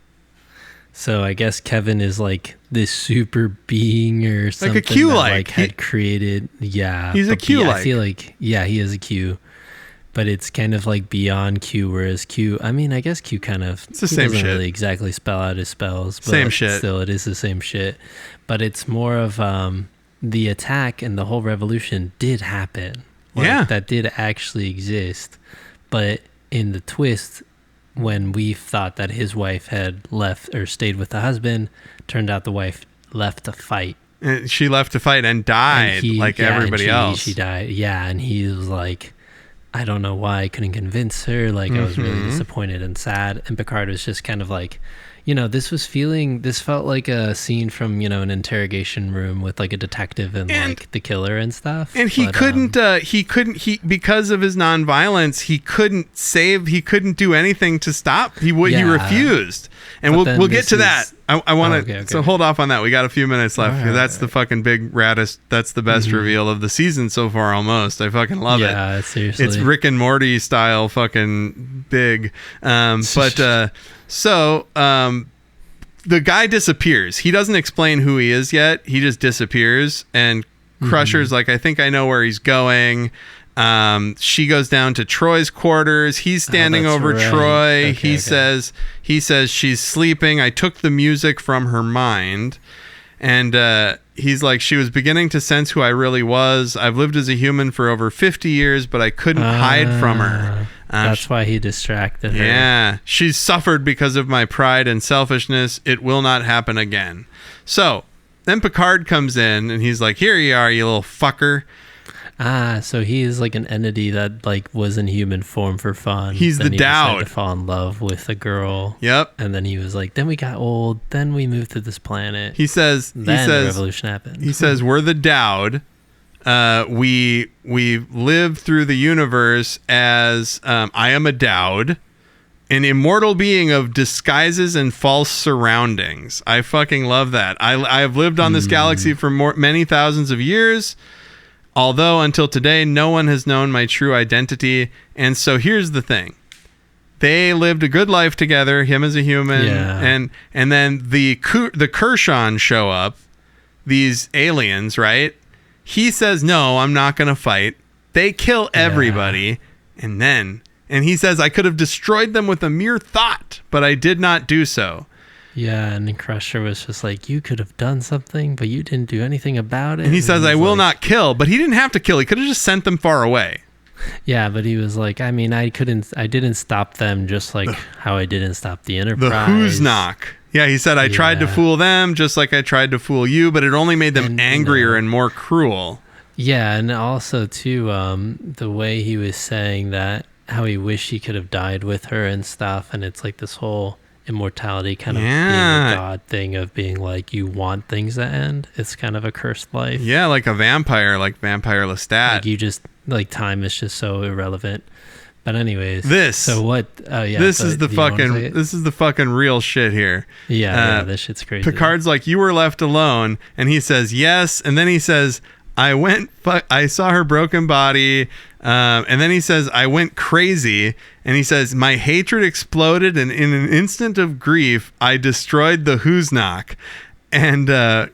So I guess Kevin is like this super being or something. Like a Q-like. That, like, had created. Yeah. He's a Q-like. I feel like, he is a Q. But it's kind of like beyond Q, whereas Q, I mean, I guess Q kind of, it's the same shit. Doesn't really exactly spell out his spells, but same shit. Still, it is the same shit. But it's more of the attack and the whole revolution did happen. That did actually exist. But in the twist, when we thought that his wife had left or stayed with the husband, turned out the wife left to fight. And she left to fight and died everybody else. She died. Yeah, and he was like, I don't know why I couldn't convince her. Like, I was really disappointed and sad. And Picard was just kind of like, this felt like a scene from, an interrogation room with like a detective and like the killer and stuff. And he couldn't, because of his nonviolence, he couldn't do anything to stop. He refused. And we'll get to that. I want to, so hold off on that. We got a few minutes left. Right, that's the fucking big raddest. That's the best reveal of the season so far, almost. I fucking love it. Yeah, seriously. It's Rick and Morty style fucking big. The guy disappears. He doesn't explain who he is yet. He just disappears. And Crusher's like, I think I know where he's going. She goes down to Troy's quarters. He's standing over Troy. He says she's sleeping. I took the music from her mind. And he's like, she was beginning to sense who I really was. I've lived as a human for over 50 years, but I couldn't hide from her. That's why he distracted her. Yeah. She's suffered because of my pride and selfishness. It will not happen again. So then Picard comes in and he's like, here you are, you little fucker. So he is like an entity that like was in human form for fun. He's then the Dowd. To fall in love with a girl. Yep. And then he was like, then we got old. Then we moved to this planet. The revolution happened. He says, we're the Dowd. We live through the universe as I am a Dowd, an immortal being of disguises and false surroundings. I fucking love that. I have lived on this galaxy for many thousands of years. Although until today, no one has known my true identity. And so here's the thing. They lived a good life together, him as a human. Yeah. And then the Kershon show up, these aliens, right? He says, no, I'm not going to fight. They kill everybody. Yeah. And he says, I could have destroyed them with a mere thought, but I did not do so. Yeah, and Crusher was just like, you could have done something, but you didn't do anything about it. And he says, I will not kill, but he didn't have to kill. He could have just sent them far away. Yeah, but he was like, I mean, I didn't stop them just like how I didn't stop the Enterprise. The Husnock. Yeah, he said, I tried to fool them just like I tried to fool you, but it only made them angrier and more cruel. Yeah, and also, too, the way he was saying that, how he wished he could have died with her and stuff, and it's like this whole immortality kind of being a god thing of being like, you want things that end. It's kind of a cursed life. Yeah, like a vampire, like Vampire Lestat. Like you just, like time is just so irrelevant. But anyways, this is the fucking real shit here. Yeah, this shit's crazy. Picard's like, you were left alone, and he says yes, and then he says, I saw her broken body, and then he says, I went crazy, and he says, my hatred exploded, and in an instant of grief, I destroyed the Husnock. And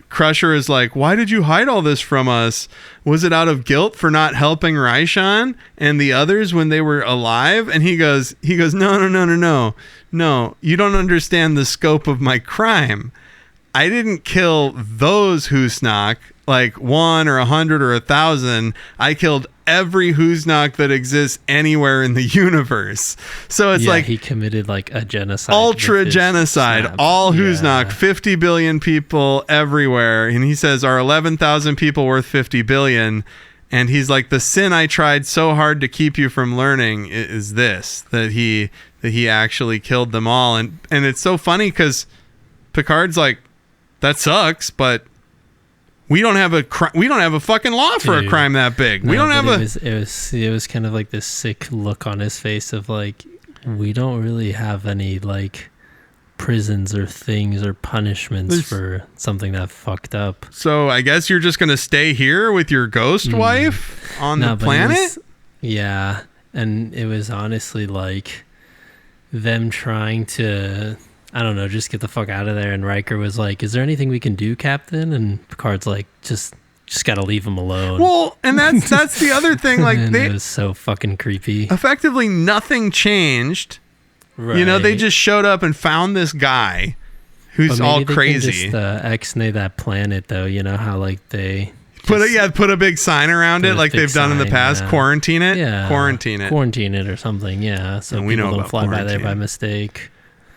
Crusher is like, why did you hide all this from us? Was it out of guilt for not helping Raishan and the others when they were alive? And he goes, no. You don't understand the scope of my crime. I didn't kill those Husnock, like 1 or 100 or 1,000. I killed every Husnock that exists anywhere in the universe. So it's like he committed like a genocide, ultra genocide, snap. all Husnock, 50 billion people everywhere. And he says, are 11,000 people worth 50 billion? And he's like, the sin I tried so hard to keep you from learning is this, that he actually killed them all. And it's so funny because Picard's like, that sucks, but we don't have a fucking law for a crime that big. We don't have it was kind of like this sick look on his face of like, we don't really have any like prisons or things or punishments for something that fucked up. So I guess you're just gonna stay here with your ghost wife on the planet? And it was honestly like them trying to, I don't know, just get the fuck out of there. And Riker was like, is there anything we can do, Captain? And Picard's like, just gotta leave him alone. Well, and that's the other thing. Like, it was so fucking creepy. Effectively, nothing changed. Right. You know, they just showed up and found this guy who's all crazy. They can just X-nay that planet, though. You know how like they put a big sign around it, like they've done in the past. Quarantine it. Yeah, quarantine it or something. Yeah, so we people know don't fly by there quarantine. by mistake.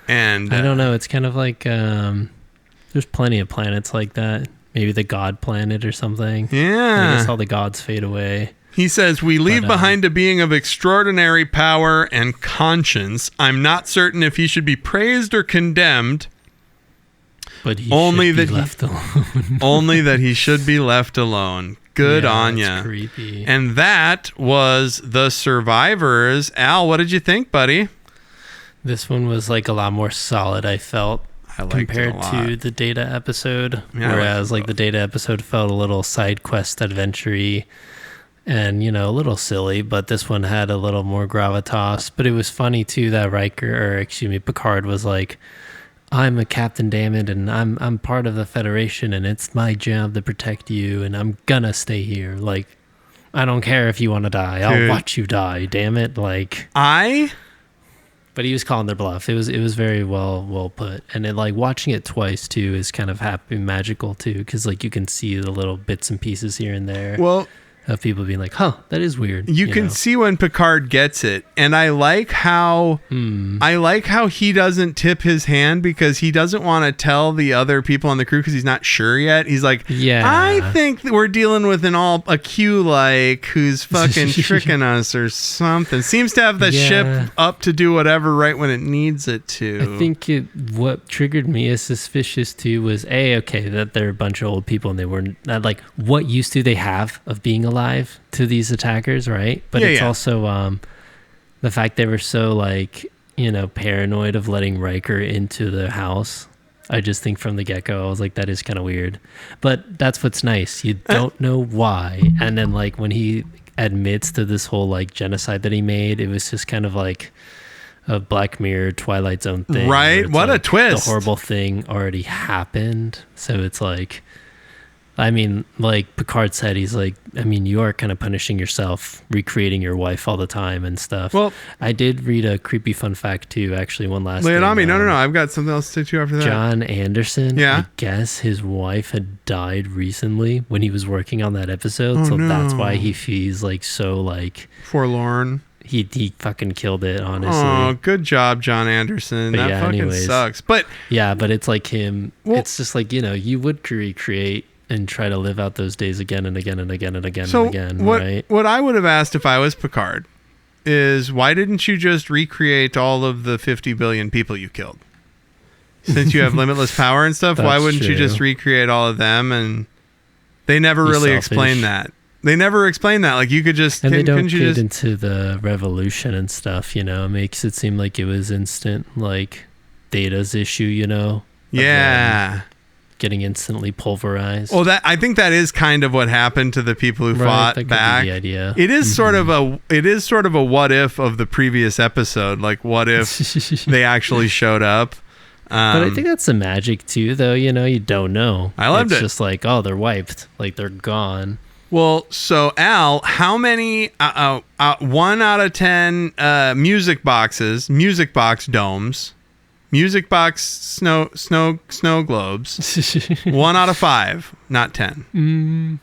And I don't know. It's kind of like there's plenty of planets like that. Maybe the God planet or something. Yeah. I guess all the gods fade away. He says, we leave behind a being of extraordinary power and conscience. I'm not certain if he should be praised or condemned. But he should be left alone. Only that he should be left alone. Good on ya. That's creepy. And that was The Survivors. Al, what did you think, buddy? This one was like a lot more solid, I felt, compared it a lot. to the Data episode. Yeah, whereas like the Data episode felt a little side quest adventure-y and, you know, a little silly, but this one had a little more gravitas. But it was funny too that Picard was like, I'm a captain, damn it, and I'm part of the Federation, and it's my job to protect you, and I'm gonna stay here. Like, I don't care if you want to die. I'll watch you die, damn it. Like, but he was calling their bluff. It was very well put. And then like watching it twice too is kind of magical too, because like you can see the little bits and pieces here and there. Well, of people being like, huh, that is weird. You can see when Picard gets it. And I like how he doesn't tip his hand, because he doesn't want to tell the other people on the crew because he's not sure yet. He's like, I think that we're dealing with a Q like who's fucking tricking us or something. Seems to have the ship up to do whatever right when it needs it to. I think what triggered me as suspicious too was that they're a bunch of old people and they weren't like, what use do they have of being alive to these attackers, right? But it's also the fact they were so like, you know, paranoid of letting Riker into the house. I just think from the get-go I was like, that is kind of weird, but that's what's nice. You don't know why. And then like when he admits to this whole like genocide that he made, it was just kind of like a Black Mirror Twilight Zone thing, right? What like, a twist. The horrible thing already happened, so it's like, I mean, like Picard said, he's like, I mean, you are kind of punishing yourself, recreating your wife all the time and stuff. Well, I did read a creepy fun fact too, actually, one last lay it on me. No. I've got something else to say too after that. John Anderson, I guess his wife had died recently when he was working on that episode. That's why he feels like so like forlorn. He fucking killed it, honestly. Oh, good job, John Anderson. But that fucking sucks. But yeah, but it's like him. Well, it's just like, you know, you would recreate and try to live out those days again and again and again and again and again, right? What I would have asked if I was Picard is, why didn't you just recreate all of the 50 billion people you killed? Since you have limitless power and stuff, why wouldn't you just recreate all of them? And they never really explained that. They never explained that. Like, you could just... And they don't get into the revolution and stuff, you know? It makes it seem like it was instant, like, Data's issue, you know? Yeah. Getting instantly pulverized. Well, I think that is kind of what happened to the people who fought back. The idea. It is sort of a what if of the previous episode. Like, what if they actually showed up? But I think that's the magic too, though. You don't know. I loved it. It's just like, oh, they're wiped, like they're gone. Well, so Al, how many 1 out of 10 music box domes, music box snow globes, 1 out of 5, not 10?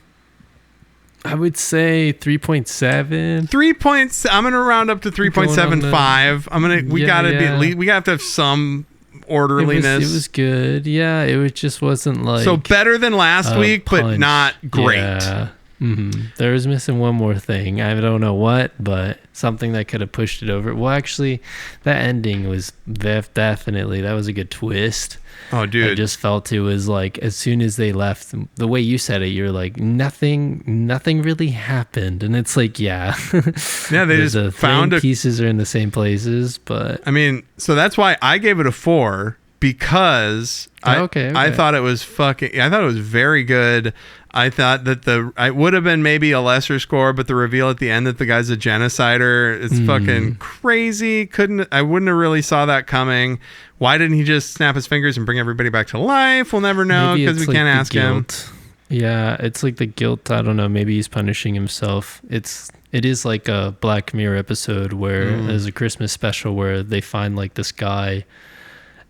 I would say 3.7. 3 points. I'm gonna round up to 3.75. We gotta have some orderliness. It was good. Yeah, it just wasn't like so better than last week, punch. but not great. Yeah. There was missing one more thing. I don't know what, but something that could have pushed it over. Well, actually, that ending was definitely, that was a good twist. Oh, dude. I just felt it was like, as soon as they left, the way you said it, you're like, nothing really happened. And it's like, yeah. Yeah, they just found pieces are in the same places, but. I mean, so that's why I gave it a 4, because I thought it was very good. I thought that it would have been maybe a lesser score, but the reveal at the end that the guy's a genocider, it's fucking crazy. I wouldn't have really saw that coming. Why didn't he just snap his fingers and bring everybody back to life? We'll never know because we can't ask him. Yeah, it's like the guilt. I don't know. Maybe he's punishing himself. It is like a Black Mirror episode where there's a Christmas special where they find like this guy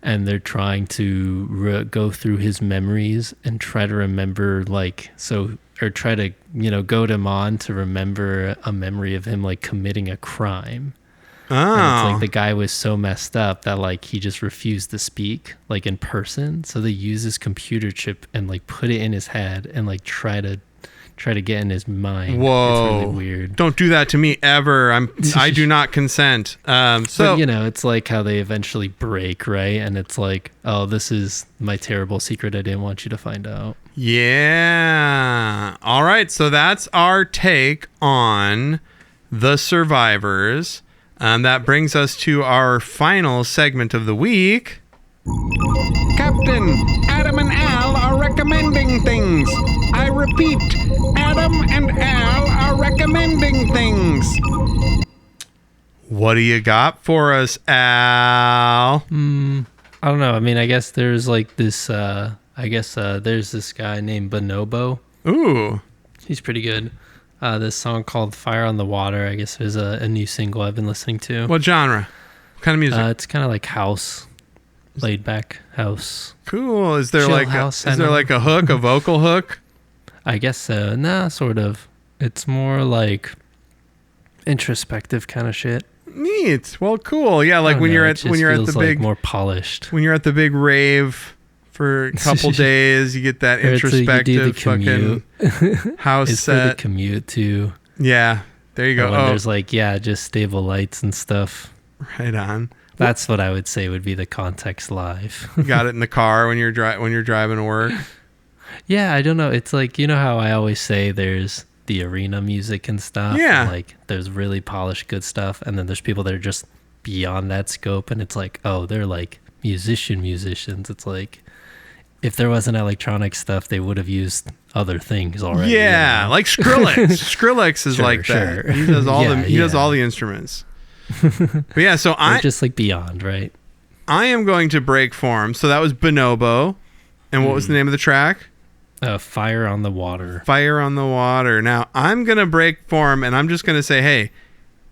and they're trying to go through his memories and try to remember try to, goad him on to remember a memory of him like committing a crime. Oh. And it's like the guy was so messed up that like he just refused to speak like in person. So they use his computer chip and like put it in his head and like try to get in his mind. Whoa. It's really weird. Don't do that to me ever. I do not consent. But, it's like how they eventually break, right? And it's like, oh, this is my terrible secret I didn't want you to find out. Yeah. All right. So that's our take on The Survivors. That brings us to our final segment of the week. Captain, Adam and Al are recommending things. I repeat, Adam and Al are recommending things. What do you got for us, Al? I don't know. I mean, I guess there's like this, there's this guy named Bonobo. Ooh. He's pretty good. This song called Fire on the Water, I guess, is a new single I've been listening to. What genre? What kind of music? It's kind of like house. Laid back house. Cool. Is there like a hook, a vocal hook? I guess so. Nah, sort of. It's more like introspective kind of shit. Neat. Well, cool. Yeah, like when you're at the big, more polished. When you're at the big rave for a couple days, you get that introspective fucking house it's set. For the commute too. Yeah. There you go. When there's just stable lights and stuff. Right on. That's what I would say would be the context live. You got it in the car when you're driving to work. Yeah, I don't know. It's like, you know how I always say there's the arena music and stuff. Yeah. And like there's really polished good stuff, and then there's people that are just beyond that scope, and it's like, oh, they're like musicians. It's like if there wasn't electronic stuff, they would have used other things already. Yeah, like Skrillex. Skrillex is that. He does all does all the instruments. But yeah, so they're just like beyond, right? I am going to break form. So that was Bonobo. And what was the name of the track? Fire on the Water. Fire on the Water. Now, I'm going to break form, and I'm just going to say, hey,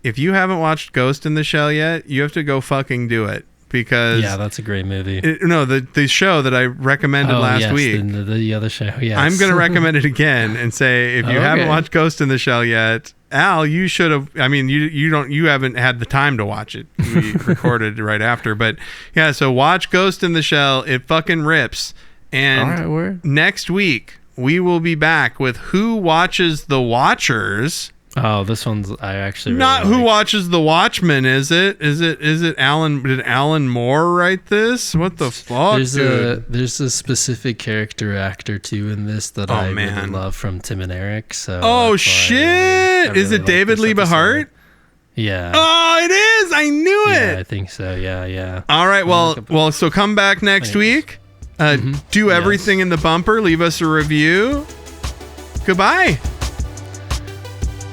if you haven't watched Ghost in the Shell yet, you have to go fucking do it. Because yeah, that's a great movie. The show that I recommended last week. The other show, yes. I'm going to recommend it again and say, if you haven't watched Ghost in the Shell yet, Al, you should have. I mean, you haven't had the time to watch it. We recorded right after, but yeah. So watch Ghost in the Shell. It fucking rips. And next week we will be back with Who Watches the Watchers. Oh, this one's I actually really not Who Watches the Watchmen. Is it Alan? Did Alan Moore write this? What the fuck? There's a specific character actor too in this that I really love from Tim and Eric. So shit! Is it David Liebe Hart? Yeah. Oh, it is. I knew it. Yeah, I think so. Yeah. All right. Well. So come back next week. Do everything in the bumper. Leave us a review. Goodbye.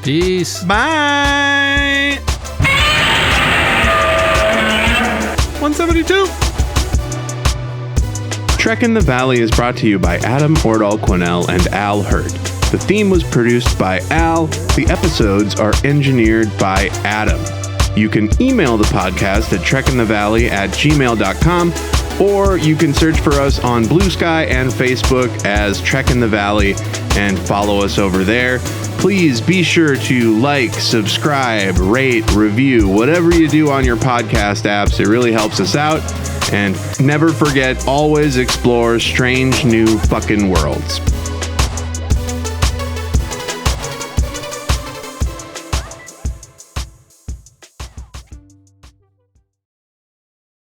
Peace. Bye. 172. Trek in the Valley is brought to you by Adam Ordal-Quinnell and Al Hirt. The theme was produced by Al. The episodes are engineered by Adam. You can email the podcast at trekinthevalley@gmail.com, or you can search for us on Bluesky and Facebook as Trek in the Valley and follow us over there. Please be sure to like, subscribe, rate, review, whatever you do on your podcast apps. It really helps us out. And never forget, always explore strange new fucking worlds.